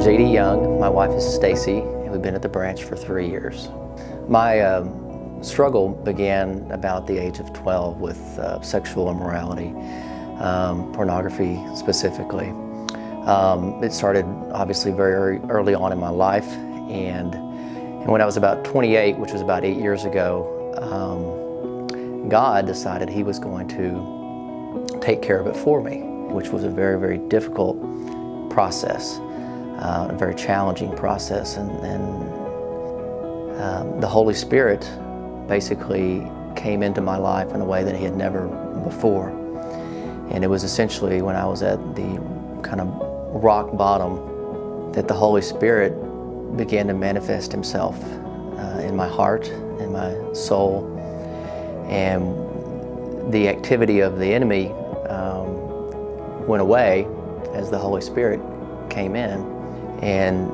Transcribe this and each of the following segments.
JD Young. My wife is Stacy, and we've been at the branch for 3 years. My struggle began about the age of 12 with sexual immorality, pornography specifically. It started obviously very early on in my life, and when I was about 28, which was about 8 years ago, God decided He was going to take care of it for me, which was a very, very difficult process, a very challenging process, and the Holy Spirit basically came into my life in a way that He had never before. And it was essentially when I was at the kind of rock bottom that the Holy Spirit began to manifest Himself in my heart, in my soul, and the activity of the enemy went away as the Holy Spirit came in. And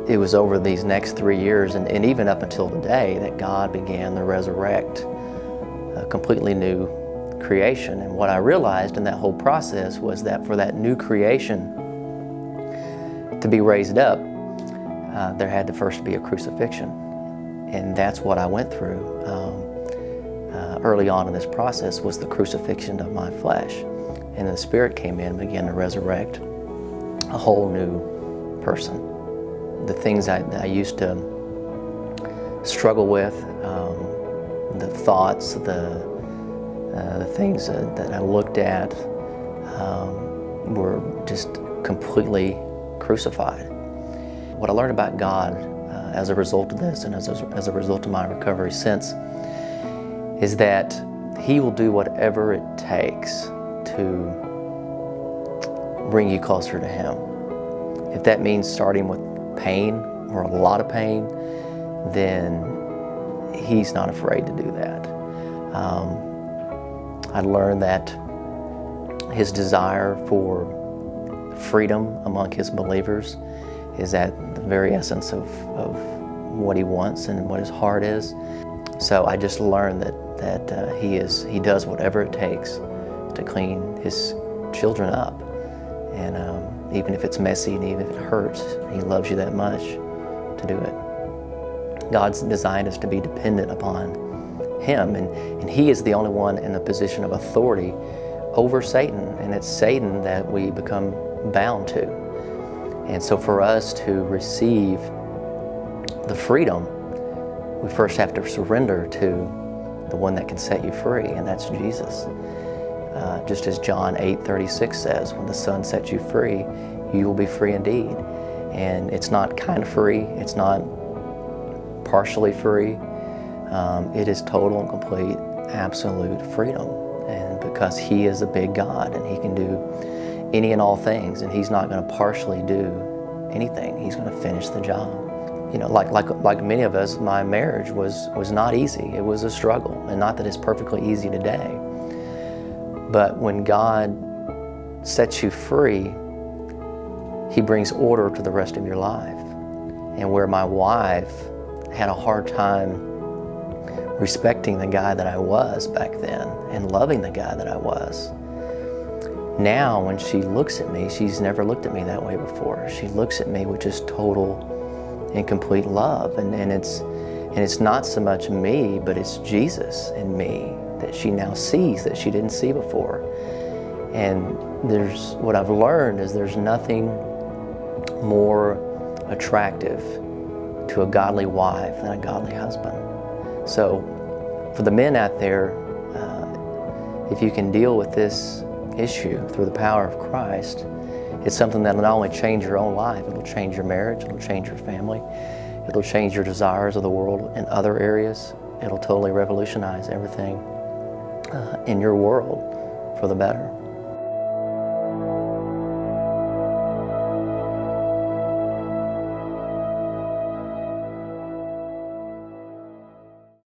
it was over these next 3 years and even up until today that God began to resurrect a completely new creation. And what I realized in that whole process was that for that new creation to be raised up, there had to first be a crucifixion. And that's what I went through early on in this process, was the crucifixion of my flesh. And the Spirit came in and began to resurrect a whole new person. The things that I used to struggle with, the thoughts, the things that I looked at were just completely crucified. What I learned about God as a result of this, and as a result of my recovery since, is that He will do whatever it takes to bring you closer to Him. If that means starting with pain, or a lot of pain, then He's not afraid to do that. I learned that His desire for freedom among His believers is at the very essence of what He wants and what His heart is. So I just learned that He does whatever it takes to clean His children up. And even if it's messy and even if it hurts, He loves you that much to do it. God's designed us to be dependent upon Him, and He is the only one in a position of authority over Satan, and it's Satan that we become bound to. And so for us to receive the freedom, we first have to surrender to the one that can set you free, and that's Jesus. Just as John 8:36 says, when the Son sets you free, you will be free indeed. And it's not kind of free, it's not partially free. It is total and complete, absolute freedom. And because He is a big God and He can do any and all things, and He's not going to partially do anything. He's going to finish the job. You know, like many of us, my marriage was not easy. It was a struggle, and not that it's perfectly easy today. But when God sets you free, He brings order to the rest of your life. And where my wife had a hard time respecting the guy that I was back then and loving the guy that I was, now when she looks at me, she's never looked at me that way before. She looks at me with just total and complete love. And it's not so much me, but it's Jesus in me that she now sees that she didn't see before. And what I've learned is there's nothing more attractive to a godly wife than a godly husband. So for the men out there, if you can deal with this issue through the power of Christ, it's something that will not only change your own life, it'll change your marriage, it'll change your family, it'll change your desires of the world in other areas. It'll totally revolutionize everything in your world for the better.